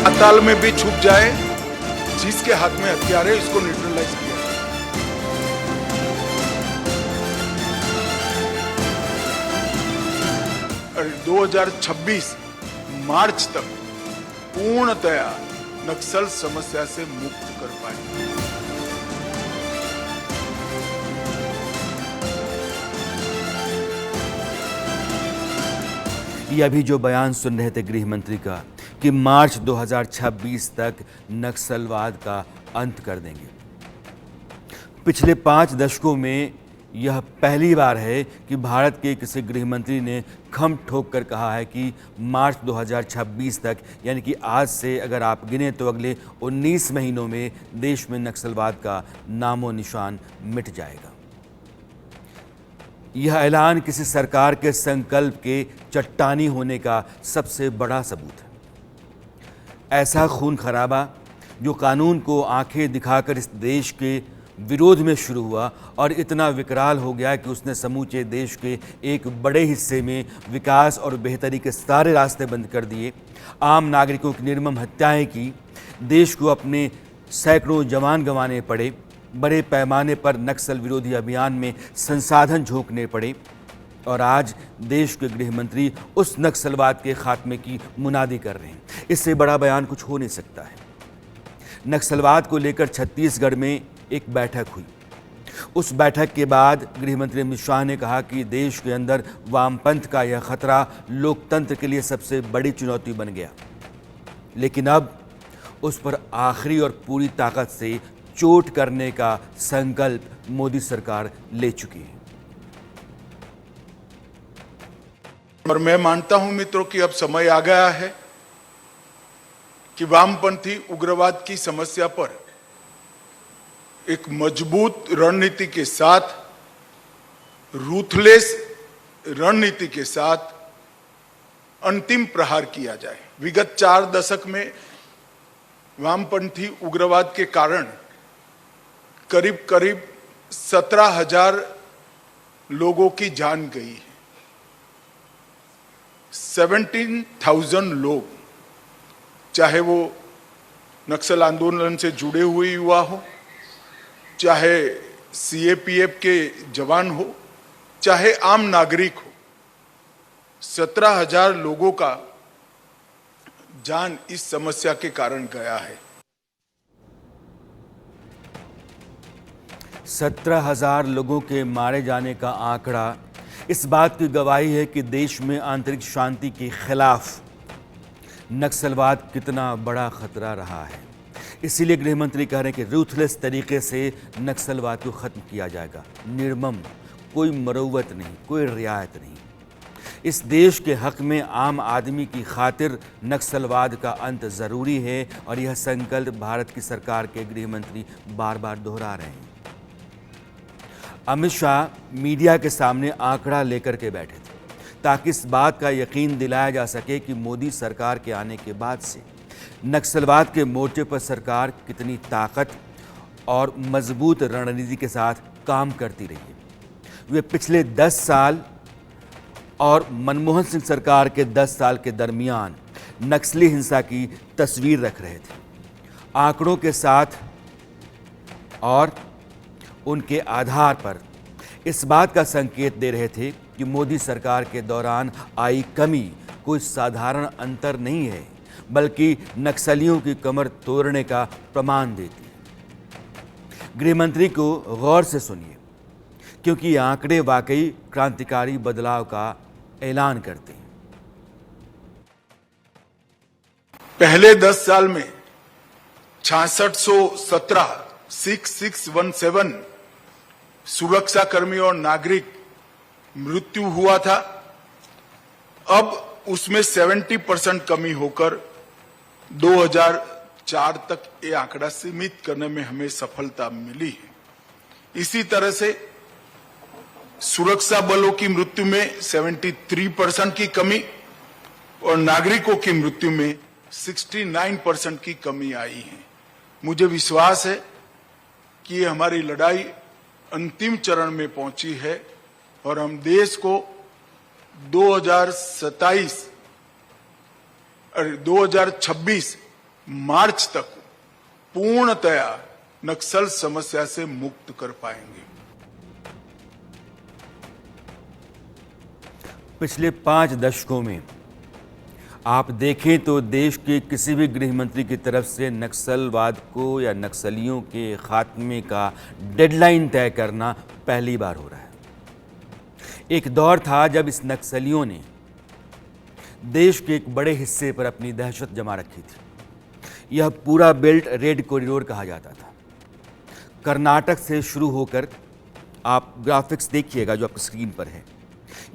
पाताल में भी छुप जाए, जिसके हाथ में हथियार है इसको न्यूट्रलाइज किया। और 2026 मार्च तक पूर्णतया नक्सल समस्या से मुक्त कर पाएंगे। ये अभी जो बयान सुन रहे थे गृह मंत्री का कि मार्च 2026 तक नक्सलवाद का अंत कर देंगे। पिछले 5 दशकों में यह पहली बार है कि भारत के किसी गृह मंत्री ने खम ठोक कर कहा है कि मार्च 2026 तक, यानी कि आज से अगर आप गिने तो अगले 19 महीनों में देश में नक्सलवाद का नामो निशान मिट जाएगा। यह ऐलान किसी सरकार के संकल्प के चट्टानी होने का सबसे बड़ा सबूत है। ऐसा खून खराबा जो कानून को आंखें दिखाकर इस देश के विरोध में शुरू हुआ और इतना विकराल हो गया कि उसने समूचे देश के एक बड़े हिस्से में विकास और बेहतरी के सारे रास्ते बंद कर दिए, आम नागरिकों की निर्मम हत्याएं की, देश को अपने सैकड़ों जवान गंवाने पड़े, बड़े पैमाने पर नक्सल विरोधी अभियान में संसाधन झोंकने पड़े और आज देश के गृह मंत्री उस नक्सलवाद के खात्मे की मुनादी कर रहे हैं। इससे बड़ा बयान कुछ हो नहीं सकता है। नक्सलवाद को लेकर छत्तीसगढ़ में एक बैठक हुई। उस बैठक के बाद गृह मंत्री अमित शाह ने कहा कि देश के अंदर वामपंथ का यह खतरा लोकतंत्र के लिए सबसे बड़ी चुनौती बन गया, लेकिन अब उस पर आखिरी और पूरी ताकत से चोट करने का संकल्प मोदी सरकार ले चुकी है। और मैं मानता हूं मित्रों कि अब समय आ गया है कि वामपंथी उग्रवाद की समस्या पर एक मजबूत रणनीति के साथ, रूथलेस रणनीति के साथ अंतिम प्रहार किया जाए। विगत 4 दशक में वामपंथी उग्रवाद के कारण करीब करीब 17,000 लोगों की जान गई है। 17,000 लोग, चाहे वो नक्सल आंदोलन से जुड़े हुए युवा हो, चाहे सीएपीएफ के जवान हो, चाहे आम नागरिक हो, 17,000 लोगों का जान इस समस्या के कारण गया है। 17,000 लोगों के मारे जाने का आंकड़ा इस बात की गवाही है कि देश में आंतरिक शांति के खिलाफ नक्सलवाद कितना बड़ा खतरा रहा है। इसीलिए गृह मंत्री कह रहे हैं कि रूथलेस तरीके से नक्सलवाद को ख़त्म किया जाएगा। निर्मम, कोई मरौवत नहीं, कोई रियायत नहीं। इस देश के हक में आम आदमी की खातिर नक्सलवाद का अंत ज़रूरी है और यह संकल्प भारत की सरकार के गृह मंत्री बार बार दोहरा रहे हैं। अमित शाह मीडिया के सामने आंकड़ा लेकर के बैठे थे ताकि इस बात का यकीन दिलाया जा सके कि मोदी सरकार के आने के बाद से नक्सलवाद के मोर्चे पर सरकार कितनी ताकत और मजबूत रणनीति के साथ काम करती रही है। वे पिछले 10 साल और मनमोहन सिंह सरकार के 10 साल के दरमियान नक्सली हिंसा की तस्वीर रख रहे थे, आंकड़ों के साथ और उनके आधार पर इस बात का संकेत दे रहे थे कि मोदी सरकार के दौरान आई कमी कोई साधारण अंतर नहीं है, बल्कि नक्सलियों की कमर तोड़ने का प्रमाण देती है। गृह मंत्री को गौर से सुनिए, क्योंकि ये आंकड़े वाकई क्रांतिकारी बदलाव का ऐलान करते हैं। पहले 10 साल में 6617 6617 सुरक्षा कर्मी और नागरिक मृत्यु हुआ था। अब उसमें 70% कमी होकर 2004 तक ये आंकड़ा सीमित करने में हमें सफलता मिली है। इसी तरह से सुरक्षा बलों की मृत्यु में 73% की कमी और नागरिकों की मृत्यु में 69% की कमी आई है। मुझे विश्वास है कि ये हमारी लड़ाई अंतिम चरण में पहुंची है और हम देश को 2026 मार्च तक पूर्णतया नक्सल समस्या से मुक्त कर पाएंगे। पिछले 5 दशकों में आप देखें तो देश के किसी भी गृह मंत्री की तरफ से नक्सलवाद को या नक्सलियों के खात्मे का डेडलाइन तय करना पहली बार हो रहा है। एक दौर था जब इस नक्सलियों ने देश के एक बड़े हिस्से पर अपनी दहशत जमा रखी थी। यह पूरा बेल्ट रेड कॉरिडोर कहा जाता था। कर्नाटक से शुरू होकर, आप ग्राफिक्स देखिएगा जो आपकी स्क्रीन पर है,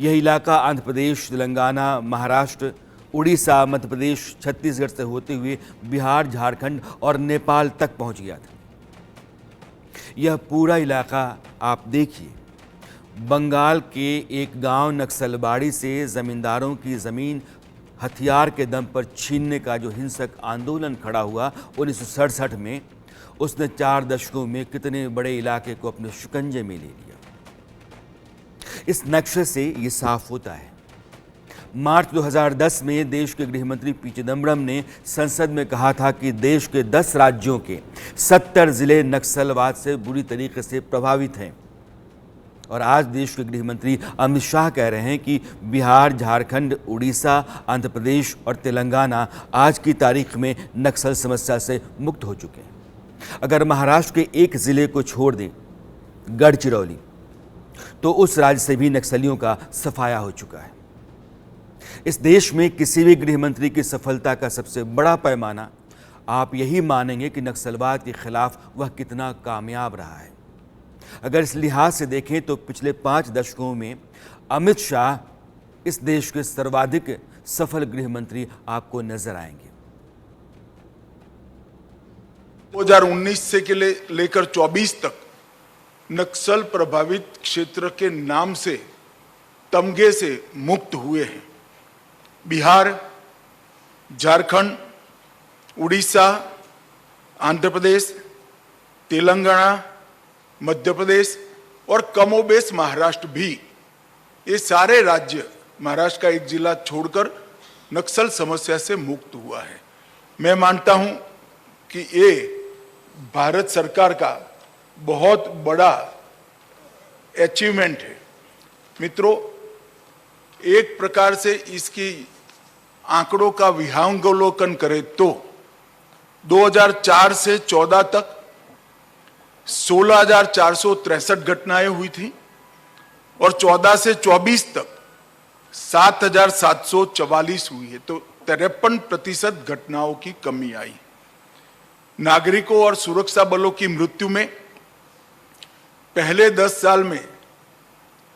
यह इलाका आंध्र प्रदेश, तेलंगाना, महाराष्ट्र, उड़ीसा, मध्य प्रदेश, छत्तीसगढ़ से होते हुए बिहार, झारखंड और नेपाल तक पहुंच गया था। यह पूरा इलाका आप देखिए, बंगाल के एक गांव नक्सलबाड़ी से जमींदारों की ज़मीन हथियार के दम पर छीनने का जो हिंसक आंदोलन खड़ा हुआ 1967 में, उसने 4 दशकों में कितने बड़े इलाके को अपने शिकंजे में ले लिया। इस नक्शे से ये साफ होता है। मार्च 2010 में देश के गृह मंत्री पी चिदम्बरम ने संसद में कहा था कि देश के 10 राज्यों के 70 जिले नक्सलवाद से बुरी तरीके से प्रभावित हैं। और आज देश के गृह मंत्री अमित शाह कह रहे हैं कि बिहार, झारखंड, उड़ीसा, आंध्र प्रदेश और तेलंगाना आज की तारीख में नक्सल समस्या से मुक्त हो चुके हैं। अगर महाराष्ट्र के एक जिले को छोड़ दें, गढ़चिरौली, तो उस राज्य से भी नक्सलियों का सफाया हो चुका है। इस देश में किसी भी गृह मंत्री की सफलता का सबसे बड़ा पैमाना आप यही मानेंगे कि नक्सलवाद के खिलाफ वह कितना कामयाब रहा है। अगर इस लिहाज से देखें तो पिछले 5 दशकों में अमित शाह इस देश के सर्वाधिक सफल गृह मंत्री आपको नजर आएंगे। 2019 से लेकर 24 तक नक्सल प्रभावित क्षेत्र के नाम से तमगे से मुक्त हुए हैं। बिहार, झारखंड, उड़ीसा, आंध्र प्रदेश, तेलंगाना, मध्य प्रदेश और कमोबेश महाराष्ट्र भी, ये सारे राज्य, महाराष्ट्र का एक जिला छोड़कर, नक्सल समस्या से मुक्त हुआ है। मैं मानता हूं कि ये भारत सरकार का बहुत बड़ा अचीवमेंट है। मित्रों, एक प्रकार से इसकी आंकड़ों का विहंगावलोकन करें तो 2004 से 14 तक 16,463 घटनाएं हुई थी और 14 से 24 तक 7,744 हुई है, तो 53% घटनाओं की कमी आई। नागरिकों और सुरक्षा बलों की मृत्यु में पहले 10 साल में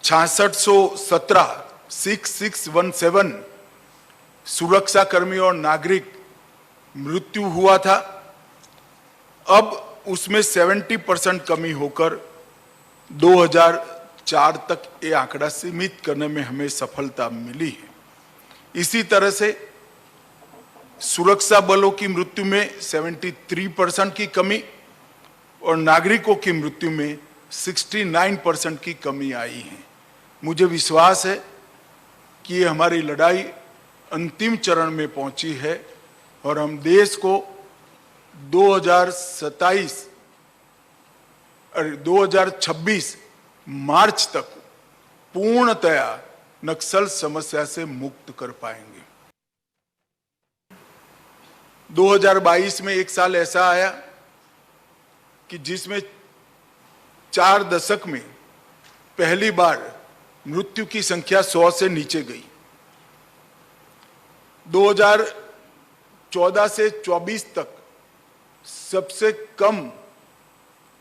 6617 सुरक्षा कर्मी और नागरिक मृत्यु हुआ था। अब उसमें 70% कमी होकर 2004 तक ये आंकड़ा सीमित करने में हमें सफलता मिली है। इसी तरह से सुरक्षा बलों की मृत्यु में 73% की कमी और नागरिकों की मृत्यु में 69% की कमी आई है। मुझे विश्वास है कि ये हमारी लड़ाई अंतिम चरण में पहुंची है और हम देश को 2026 मार्च तक पूर्णतया नक्सल समस्या से मुक्त कर पाएंगे। 2022 में एक साल ऐसा आया कि जिसमें 4 दशक में पहली बार मृत्यु की संख्या 100 से नीचे गई। 2014 से 24 तक सबसे कम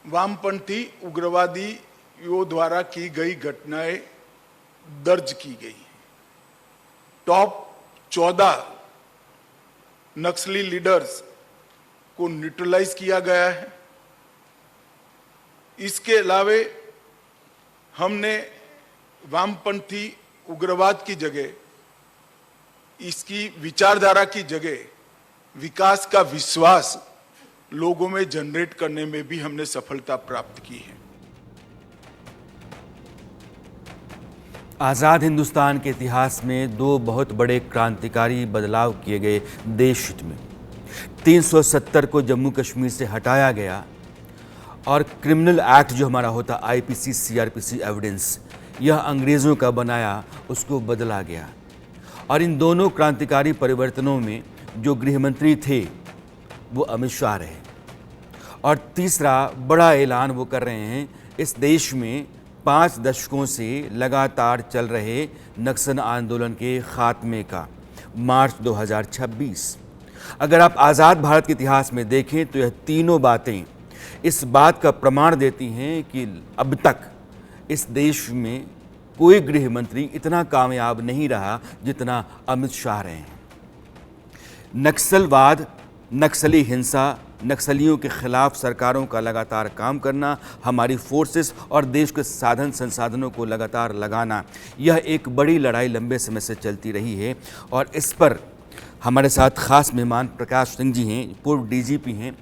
वामपंथी उग्रवादियों द्वारा की गई घटनाएं दर्ज की गई। टॉप 14 नक्सली लीडर्स को न्यूट्रलाइज किया गया है। इसके अलावे हमने वामपंथी उग्रवाद की जगह, इसकी विचारधारा की जगह विकास का विश्वास लोगों में जनरेट करने में भी हमने सफलता प्राप्त की है। आज़ाद हिंदुस्तान के इतिहास में 2 बहुत बड़े क्रांतिकारी बदलाव किए गए देश हित में। 370 को जम्मू कश्मीर से हटाया गया और क्रिमिनल एक्ट जो हमारा होता आईपीसी सीआरपीसी एविडेंस, यह अंग्रेज़ों का बनाया, उसको बदला गया। और इन दोनों क्रांतिकारी परिवर्तनों में जो गृह मंत्री थे वो अमित शाह रहे। और तीसरा बड़ा ऐलान वो कर रहे हैं इस देश में 5 दशकों से लगातार चल रहे नक्सल आंदोलन के खात्मे का, मार्च 2026। अगर आप आज़ाद भारत के इतिहास में देखें तो यह तीनों बातें इस बात का प्रमाण देती हैं कि अब तक इस देश में कोई गृह मंत्री इतना कामयाब नहीं रहा जितना अमित शाह रहे हैं। नक्सलवाद, नक्सली हिंसा, नक्सलियों के खिलाफ सरकारों का लगातार काम करना, हमारी फोर्सेस और देश के साधन संसाधनों को लगातार लगाना, यह एक बड़ी लड़ाई लंबे समय से चलती रही है। और इस पर हमारे साथ खास मेहमान प्रकाश सिंह जी हैं, पूर्व डीजीपी हैं।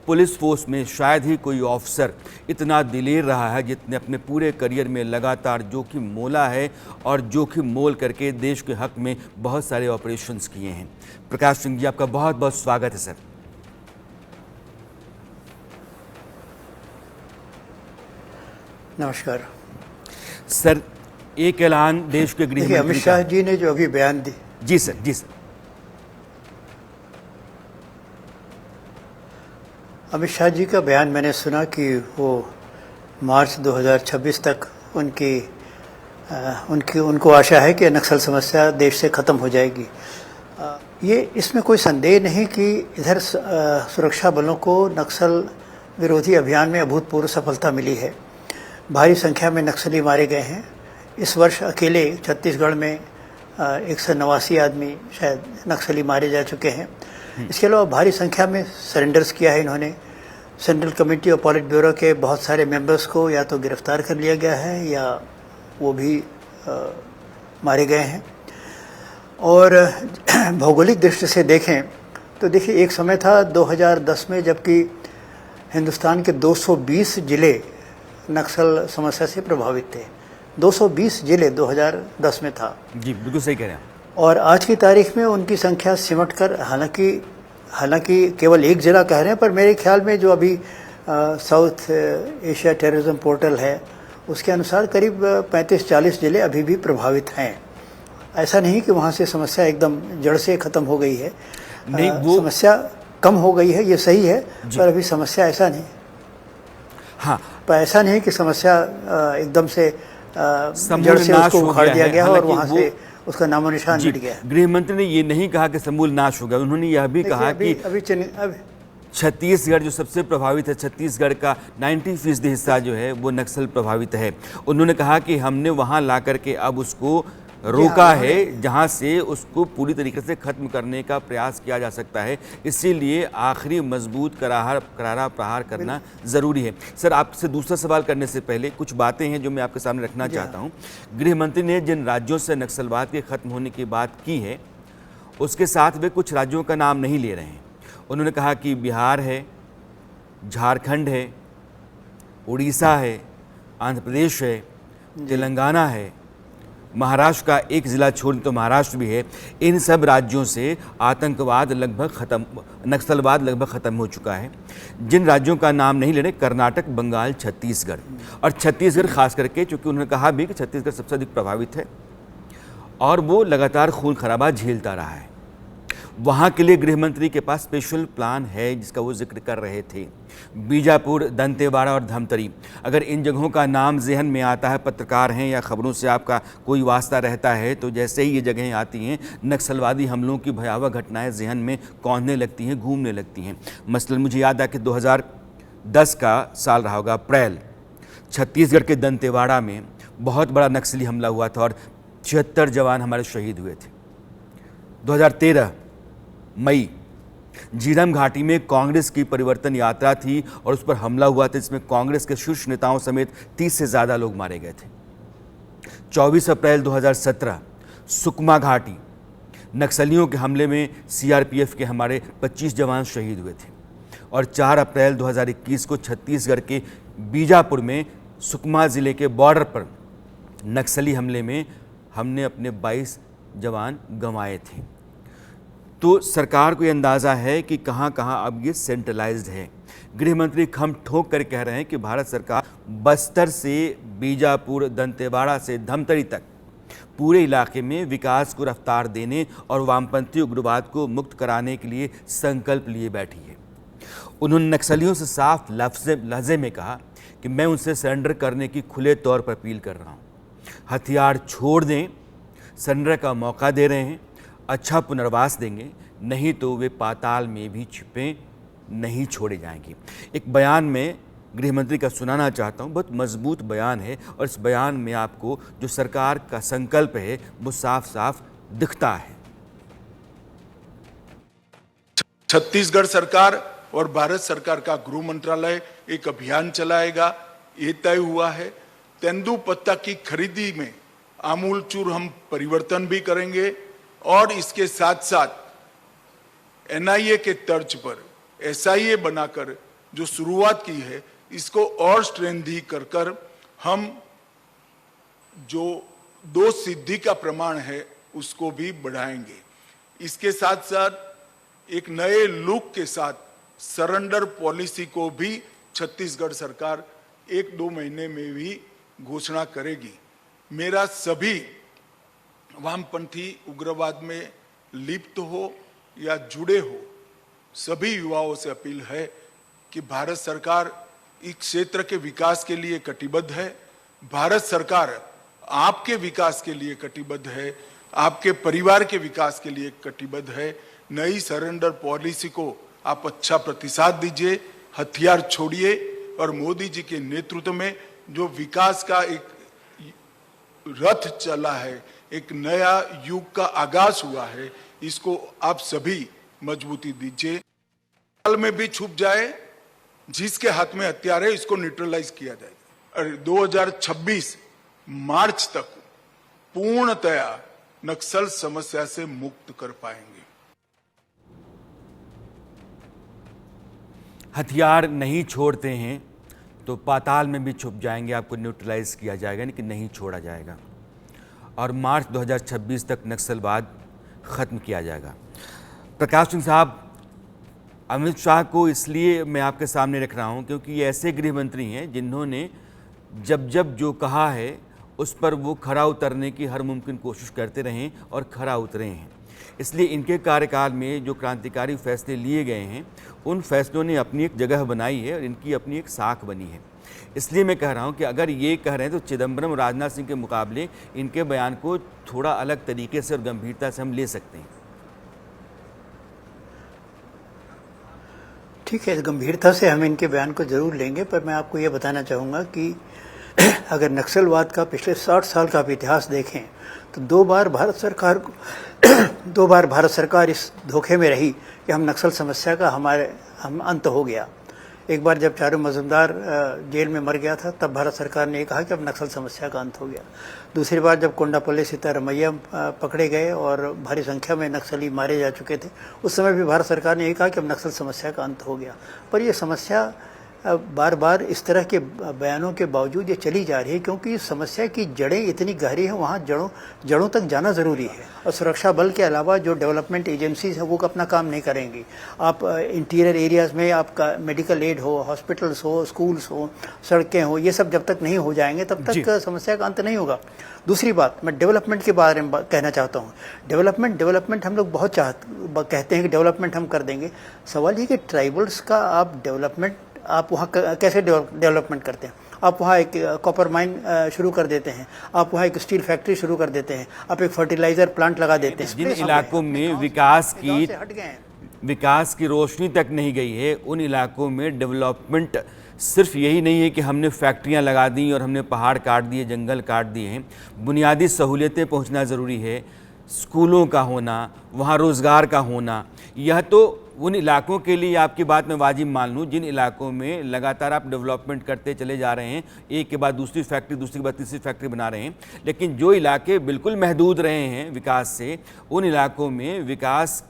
पुलिस फोर्स में शायद ही कोई ऑफिसर इतना दिलेर रहा है जितने अपने पूरे करियर में लगातार जोखिम मोला है और जोखिम मोल करके देश के हक में बहुत सारे ऑपरेशंस किए हैं। प्रकाश सिंह जी, आपका बहुत बहुत स्वागत है सर। नमस्कार सर, एक ऐलान देश के गृह मंत्री अमित शाह जी ने जो अभी बयान दी। जी सर, जी सर। अमित शाह जी का बयान मैंने सुना कि वो मार्च 2026 तक उनको आशा है कि नक्सल समस्या देश से ख़त्म हो जाएगी। ये इसमें कोई संदेह नहीं कि इधर सुरक्षा बलों को नक्सल विरोधी अभियान में अभूतपूर्व सफलता मिली है। भारी संख्या में नक्सली मारे गए हैं। इस वर्ष अकेले छत्तीसगढ़ में 189 आदमी शायद नक्सली मारे जा चुके हैं। इसके अलावा भारी संख्या में सरेंडर्स किया है इन्होंने। सेंट्रल कमेटी और पॉलिट ब्यूरो के बहुत सारे मेंबर्स को या तो गिरफ्तार कर लिया गया है या वो भी मारे गए हैं। और भौगोलिक दृष्टि से देखें तो देखिए, एक समय था 2010 में जबकि हिंदुस्तान के 220 जिले नक्सल समस्या से प्रभावित थे। 220 जिले 2010 में था। जी बिल्कुल सही कह रहे हैं। और आज की तारीख में उनकी संख्या सिमट कर, हालांकि केवल एक ज़िला कह रहे हैं, पर मेरे ख्याल में जो अभी साउथ एशिया टेररिज्म पोर्टल है उसके अनुसार करीब 35-40 जिले अभी भी प्रभावित हैं। ऐसा नहीं कि वहाँ से समस्या एकदम जड़ से ख़त्म हो गई है। नहीं, वो समस्या कम हो गई है, ये सही है, पर अभी समस्या ऐसा नहीं। हाँ, पर ऐसा नहीं कि समस्या एकदम से जड़ से नाश उसको हो उखाड़ दिया है। गया और हालांकि वहाँ से उसका नामो निशान मिट गया। गृह मंत्री ने ये नहीं कहा कि समूल नाश हो गया, उन्होंने यह भी कहा कि अभी छत्तीसगढ़ जो सबसे प्रभावित है, छत्तीसगढ़ का 90% हिस्सा जो है वो नक्सल प्रभावित है। उन्होंने कहा कि हमने वहाँ ला करके अब उसको रोका है जहाँ से उसको पूरी तरीके से ख़त्म करने का प्रयास किया जा सकता है। इसीलिए आखिरी मजबूत करारा प्रहार करना ज़रूरी है। सर, आपसे दूसरा सवाल करने से पहले कुछ बातें हैं जो मैं आपके सामने रखना चाहता हूँ। गृह मंत्री ने जिन राज्यों से नक्सलवाद के ख़त्म होने की बात की है उसके साथ वे कुछ राज्यों का नाम नहीं ले रहे हैं। उन्होंने कहा कि बिहार है, झारखंड है, उड़ीसा है, आंध्र प्रदेश है, तेलंगाना है, महाराष्ट्र का एक ज़िला छोड़ तो महाराष्ट्र भी है। इन सब राज्यों से आतंकवाद लगभग ख़त्म, नक्सलवाद लगभग ख़त्म हो चुका है। जिन राज्यों का नाम नहीं ले रहे, कर्नाटक, बंगाल, छत्तीसगढ़। और छत्तीसगढ़ खास करके, चूँकि उन्होंने कहा भी कि छत्तीसगढ़ सबसे अधिक प्रभावित है और वो लगातार खून खराबा झेलता रहा है। वहाँ के लिए गृह मंत्री के पास स्पेशल प्लान है जिसका वो जिक्र कर रहे थे। बीजापुर, दंतेवाड़ा और धमतरी, अगर इन जगहों का नाम जहन में आता है, पत्रकार हैं या खबरों से आपका कोई वास्ता रहता है, तो जैसे ही ये जगहें आती हैं नक्सलवादी हमलों की भयावह घटनाएं जहन में कौंधने लगती हैं, घूमने लगती हैं। मसलन मुझे याद है कि 2010 का साल रहा होगा, अप्रैल, छत्तीसगढ़ के दंतेवाड़ा में बहुत बड़ा नक्सली हमला हुआ था और 76 जवान हमारे शहीद हुए थे। 2013 मई, झीरम घाटी में कांग्रेस की परिवर्तन यात्रा थी और उस पर हमला हुआ था जिसमें कांग्रेस के शीर्ष नेताओं समेत 30 से ज़्यादा लोग मारे गए थे। 24 अप्रैल 2017 सुकमा घाटी, नक्सलियों के हमले में सीआरपीएफ के हमारे 25 जवान शहीद हुए थे। और 4 अप्रैल 2021 को छत्तीसगढ़ के बीजापुर में सुकमा ज़िले के बॉर्डर पर नक्सली हमले में हमने अपने 22 जवान गंवाए थे। तो सरकार को ये अंदाज़ा है कि कहाँ कहाँ अब ये सेंट्रलाइज्ड है। गृह मंत्री खम ठोक कर कह रहे हैं कि भारत सरकार बस्तर से बीजापुर, दंतेवाड़ा से धमतरी तक पूरे इलाके में विकास को रफ्तार देने और वामपंथी उग्रवाद को मुक्त कराने के लिए संकल्प लिए बैठी है। उन्होंने नक्सलियों से साफ लहजे में कहा कि मैं उनसे सरेंडर करने की खुले तौर पर अपील कर रहा हूँ। हथियार छोड़ दें, सरेंडर का मौका दे रहे हैं, अच्छा पुनर्वास देंगे, नहीं तो वे पाताल में भी छिपे नहीं छोड़े जाएंगे। एक बयान में गृह मंत्री का सुनाना चाहता हूं, बहुत मजबूत बयान है और इस बयान में आपको जो सरकार का संकल्प है वो साफ साफ दिखता है। छत्तीसगढ़ सरकार और भारत सरकार का गृह मंत्रालय एक अभियान चलाएगा, ये तय हुआ है। तेंदुपत्ता की खरीदी में आमूलचूर हम परिवर्तन भी करेंगे और इसके साथ साथ एनआईए के तर्ज पर एसआईए बनाकर जो शुरुआत की है इसको और स्ट्रेंथी कर हम जो दोष सिद्धि का प्रमाण है उसको भी बढ़ाएंगे। इसके साथ साथ एक नए लुक के साथ सरेंडर पॉलिसी को भी छत्तीसगढ़ सरकार 1-2 महीने में भी घोषणा करेगी। मेरा सभी वामपंथी उग्रवाद में लिप्त हो या जुड़े हो सभी युवाओं से अपील है कि भारत सरकार इस क्षेत्र के विकास के लिए कटिबद्ध है। भारत सरकार आपके विकास के लिए कटिबद्ध है, आपके परिवार के विकास के लिए कटिबद्ध है। नई सरेंडर पॉलिसी को आप अच्छा प्रतिसाद दीजिए, हथियार छोड़िए और मोदी जी के नेतृत्व में जो विकास का एक रथ चला है, एक नया युग का आगाज हुआ है, इसको आप सभी मजबूती दीजिए। साल में भी छुप जाए, जिसके हाथ में हथियार है इसको न्यूट्रलाइज किया जाएगा और 2026 मार्च तक पूर्णतया नक्सल समस्या से मुक्त कर पाएंगे। हथियार नहीं छोड़ते हैं तो पाताल में भी छुप जाएंगे, आपको न्यूट्रलाइज किया जाएगा, यानी कि नहीं छोड़ा जाएगा और मार्च 2026 तक नक्सलवाद खत्म किया जाएगा। प्रकाश सिंह साहब, अमित शाह को इसलिए मैं आपके सामने रख रहा हूं क्योंकि ये ऐसे गृह मंत्री हैं जिन्होंने जब जब जो कहा है उस पर वो खरा उतरने की हर मुमकिन कोशिश करते रहे और खरा उतरे हैं। इसलिए इनके कार्यकाल में जो क्रांतिकारी फैसले लिए गए हैं उन फैसलों ने अपनी एक जगह बनाई है और इनकी अपनी एक साख बनी है। इसलिए मैं कह रहा हूं कि अगर ये कह रहे हैं तो चिदम्बरम और राजनाथ सिंह के मुकाबले इनके बयान को थोड़ा अलग तरीके से और गंभीरता से हम ले सकते हैं। ठीक है, गंभीरता से हम इनके बयान को जरूर लेंगे, पर मैं आपको ये बताना चाहूँगा कि अगर नक्सलवाद का पिछले 60 साल का आप इतिहास देखें तो दो बार भारत सरकार इस धोखे में रही कि हम नक्सल समस्या का हम अंत हो गया। एक बार जब चारू मजुमदार जेल में मर गया था तब भारत सरकार ने ये कहा कि अब नक्सल समस्या का अंत हो गया। दूसरी बार जब कोंडापल्ली सीतारमैया पकड़े गए और भारी संख्या में नक्सली मारे जा चुके थे, उस समय भी भारत सरकार ने ये कहा कि अब नक्सल समस्या का अंत हो गया। पर ये समस्या बार बार इस तरह के बयानों के बावजूद ये चली जा रही है क्योंकि इस समस्या की जड़ें इतनी गहरी हैं, वहाँ जड़ों तक जाना ज़रूरी है। और सुरक्षा बल के अलावा जो डेवलपमेंट एजेंसीज हैं वो अपना काम नहीं करेंगी। आप इंटीरियर एरियाज़ में आपका मेडिकल एड हो, हॉस्पिटल्स हो, स्कूल्स हो, सड़कें हो, ये सब जब तक नहीं हो जाएंगे तब तक समस्या का अंत नहीं होगा। दूसरी बात, मैं डेवलपमेंट के बारे में कहना चाहता हूँ। डेवलपमेंट हम लोग बहुत कहते हैं कि डेवलपमेंट हम कर देंगे। सवाल ये कि ट्राइबल्स का आप डेवलपमेंट आप वहाँ कैसे डेवलपमेंट करते हैं? आप वहाँ एक कॉपर माइन शुरू कर देते हैं, आप वहाँ एक स्टील फैक्ट्री शुरू कर देते हैं, आप एक फर्टिलाइजर प्लांट लगा देते हैं। जिन इलाकों में विकास की रोशनी तक नहीं गई है उन इलाकों में डेवलपमेंट सिर्फ यही नहीं है कि हमने फैक्ट्रियां लगा दी और हमने पहाड़ काट दिए, जंगल काट दिए हैं। बुनियादी सहूलियतें पहुंचना ज़रूरी है, स्कूलों का होना, वहाँ रोज़गार का होना। यह तो उन इलाकों के लिए आपकी बात में वाजिब मान लूँ जिन इलाकों में लगातार आप डेवलपमेंट करते चले जा रहे हैं, एक के बाद दूसरी फैक्ट्री, दूसरी के बाद तीसरी फैक्ट्री बना रहे हैं। लेकिन जो इलाके बिल्कुल महदूद रहे हैं विकास से, उन इलाकों में विकास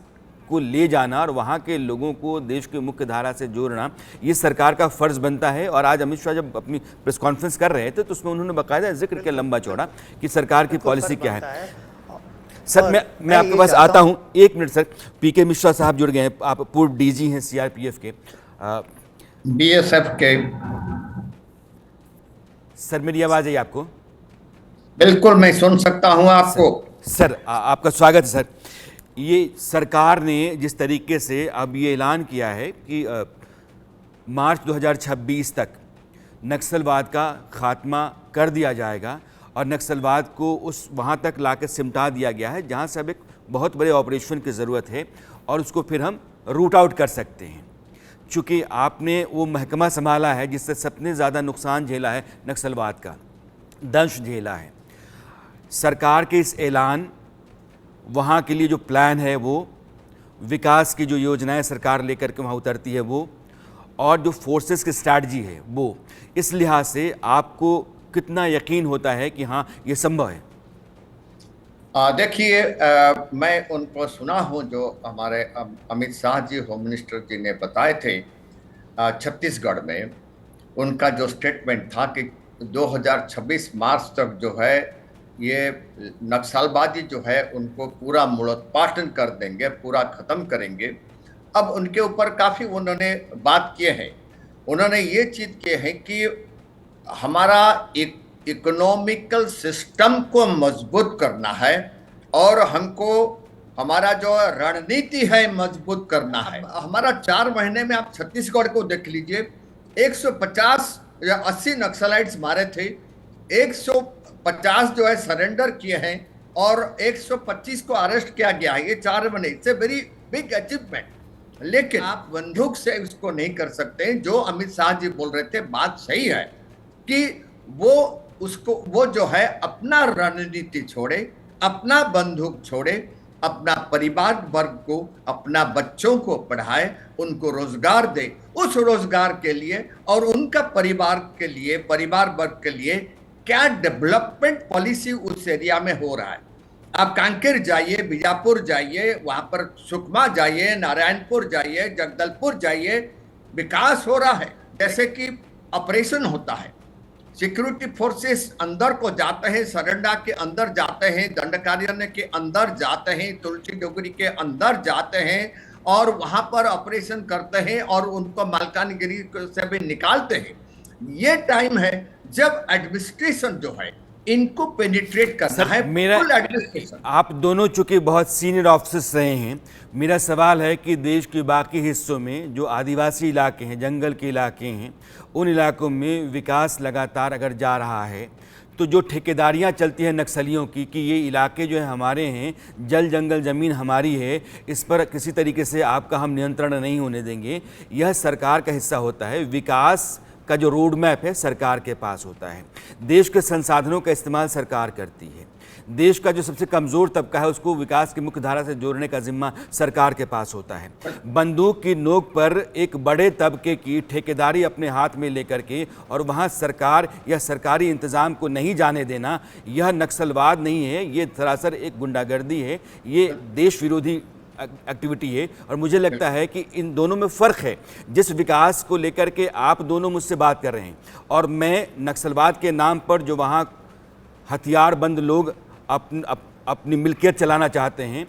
को ले जाना और वहाँ के लोगों को देश की मुख्य धारा से जोड़ना, ये सरकार का फ़र्ज़ बनता है। और आज अमित शाह जब अपनी प्रेस कॉन्फ्रेंस कर रहे थे तो उसमें उन्होंने बाकायदा जिक्र किया लंबा चौड़ा कि सरकार की पॉलिसी क्या है। सर और मैं आपके ये पास चाहता आता हूं, एक मिनट सर। पीके मिश्रा साहब जुड़ गए हैं, आप पूर्व डीजी हैं सीआरपीएफ के। बीएसएफ के। सर मेरी आवाज है आपको? बिल्कुल मैं सुन सकता हूं आपको। सर आपका स्वागत है सर। ये सरकार ने जिस तरीके से अब ये ऐलान किया है कि मार्च 2026 तक नक्सलवाद का खात्मा कर दिया जाएगा और नक्सलवाद को उस वहाँ तक लाकर सिमटा दिया गया है जहाँ से अब एक बहुत बड़े ऑपरेशन की ज़रूरत है और उसको फिर हम रूट आउट कर सकते हैं। चूँकि आपने वो महकमा संभाला है जिससे सबने ज़्यादा नुकसान झेला है, नक्सलवाद का दंश झेला है। सरकार के इस ऐलान, वहाँ के लिए जो प्लान है, वो विकास की जो योजनाएं सरकार लेकर के वहाँ उतरती है वो, और जो फोर्सेस की स्ट्रैटेजी है वो, इस लिहाज से आपको कितना यकीन होता है कि हाँ ये संभव है? देखिए, मैं उनको सुना हूं जो हमारे अमित शाह जी होम मिनिस्टर जी ने बताए थे छत्तीसगढ़ में। उनका जो स्टेटमेंट था कि 2026 मार्च तक जो है ये नक्सलबाजी जो है उनको पूरा मूलोत्पाटन कर देंगे, पूरा खत्म करेंगे। अब उनके ऊपर काफी उन्होंने बात किए हैं। उन्होंने ये चीज किए हैं कि हमारा इकोनॉमिकल सिस्टम को मजबूत करना है और हमको हमारा जो रणनीति है मजबूत करना है। हमारा 4 महीने में आप छत्तीसगढ़ को देख लीजिए, 150 या 80 नक्सलाइट्स मारे थे, 150 जो है सरेंडर किए हैं और 125 को अरेस्ट किया गया है। ये 4 महीने, it's a very big achievement. लेकिन आप बंदूक से इसको नहीं कर सकते। जो अमित शाह जी बोल रहे थे, बात सही है कि वो जो है अपना रणनीति छोड़े, अपना बंदूक छोड़े, अपना परिवार वर्ग को, अपना बच्चों को पढ़ाए, उनको रोजगार दे। उस रोजगार के लिए और उनका परिवार के लिए, परिवार वर्ग के लिए क्या डेवलपमेंट पॉलिसी उस एरिया में हो रहा है। आप कांकेर जाइए, बीजापुर जाइए, वहां पर सुकमा जाइए, नारायणपुर जाइए, जगदलपुर जाइए, विकास हो रहा है। जैसे कि ऑपरेशन होता है, सिक्योरिटी फोर्सेस अंदर को जाते हैं, सरंडा के अंदर जाते हैं, दंडकारण्य के अंदर जाते हैं, तुलसी डोगरी के अंदर जाते हैं और वहां पर ऑपरेशन करते हैं और उनको मालकानगिरी से भी निकालते हैं। ये टाइम है जब एडमिनिस्ट्रेशन जो है इनको पेनिट्रेट करना है। Full administration. आप दोनों चूंकि बहुत सीनियर ऑफिसर्स रहे हैं, मेरा सवाल है कि देश के बाकी हिस्सों में जो आदिवासी इलाके हैं, जंगल के इलाके हैं, उन इलाकों में विकास लगातार अगर जा रहा है तो जो ठेकेदारियां चलती हैं नक्सलियों की कि ये इलाके जो है हमारे हैं, जल जंगल ज़मीन हमारी है, इस पर किसी तरीके से आपका हम नियंत्रण नहीं होने देंगे, यह सरकार का हिस्सा होता है। विकास का जो रोड मैप है सरकार के पास होता है। देश के संसाधनों का इस्तेमाल सरकार करती है। देश का जो सबसे कमज़ोर तबका है उसको विकास की मुख्य धारा से जोड़ने का जिम्मा सरकार के पास होता है। बंदूक की नोक पर एक बड़े तबके की ठेकेदारी अपने हाथ में लेकर के और वहाँ सरकार या सरकारी इंतज़ाम को नहीं जाने देना, यह नक्सलवाद नहीं है, ये सरासर एक गुंडागर्दी है, ये देश विरोधी एक्टिविटी है। और मुझे लगता है कि इन दोनों में फ़र्क है। जिस विकास को लेकर के आप दोनों मुझसे बात कर रहे हैं और मैं नक्सलवाद के नाम पर जो वहाँ हथियारबंद लोग अपनी मिल्कियत चलाना चाहते हैं,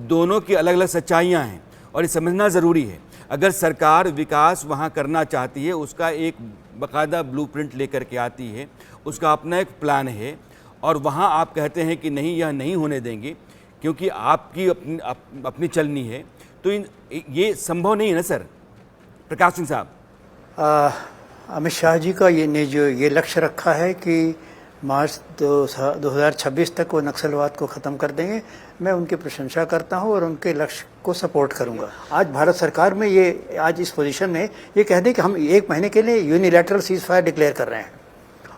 दोनों की अलग अलग सच्चाइयाँ हैं और ये समझना ज़रूरी है। अगर सरकार विकास वहाँ करना चाहती है, उसका एक बाकायदा ब्लूप्रिंट लेकर के आती है, उसका अपना एक प्लान है और वहाँ आप कहते हैं कि नहीं, यह नहीं होने देंगे क्योंकि आपकी अपनी चलनी है, तो ये संभव नहीं है ना सर? प्रकाश सिंह साहब, अमित शाह जी का जो ये लक्ष्य रखा है कि मार्च 2026 तक वो नक्सलवाद को ख़त्म कर देंगे, मैं उनकी प्रशंसा करता हूं और उनके लक्ष्य को सपोर्ट करूंगा। आज भारत सरकार में ये आज इस पोजीशन में ये कह दें कि हम 1 महीने के लिए यूनिलैटरल सीज फायर डिक्लेयर कर रहे हैं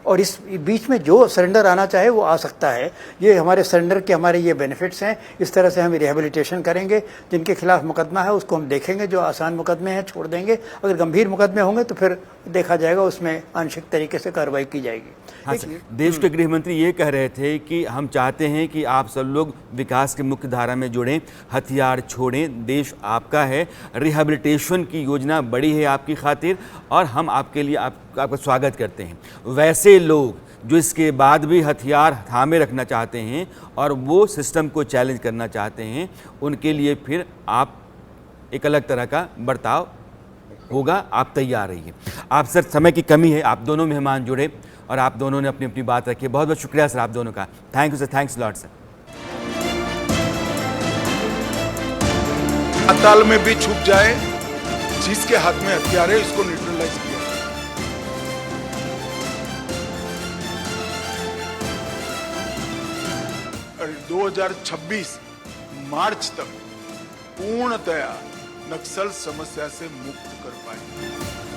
और इस बीच में जो सरेंडर आना चाहे वो आ सकता है। ये हमारे सरेंडर के हमारे ये बेनिफिट्स हैं। इस तरह से हम रिहेबिलिटेशन करेंगे। जिनके खिलाफ मुकदमा है उसको हम देखेंगे, जो आसान मुकदमे हैं छोड़ देंगे, अगर गंभीर मुकदमे होंगे तो फिर देखा जाएगा, उसमें आंशिक तरीके से कार्रवाई की जाएगी। हाँ सर, देश के गृह मंत्री ये कह रहे थे कि हम चाहते हैं कि आप सब लोग विकास की मुख्य धारा में जुड़ें, हथियार छोड़ें, देश आपका है, रिहेबिलिटेशन की योजना बड़ी है आपकी खातिर और हम आपके लिए आपका स्वागत करते हैं। वैसे लोग जो इसके बाद भी हथियार थामे रखना चाहते हैं और वो सिस्टम को चैलेंज करना चाहते हैं, उनके लिए फिर आप एक अलग तरह का बर्ताव होगा, आप तैयार रहिए। आप सर, समय की कमी है, आप दोनों मेहमान जुड़े और आप दोनों ने अपनी अपनी बात रखी। बहुत बहुत शुक्रिया सर आप दोनों का। Thank you sir, thanks lot sir. पाताल में भी छुप जाए, जिसके हाथ में हथियार है इसको न्यूट्रलाइज किया। और 2026 मार्च तक पूर्णतया नक्सल समस्या से मुक्त कर पाएंगे।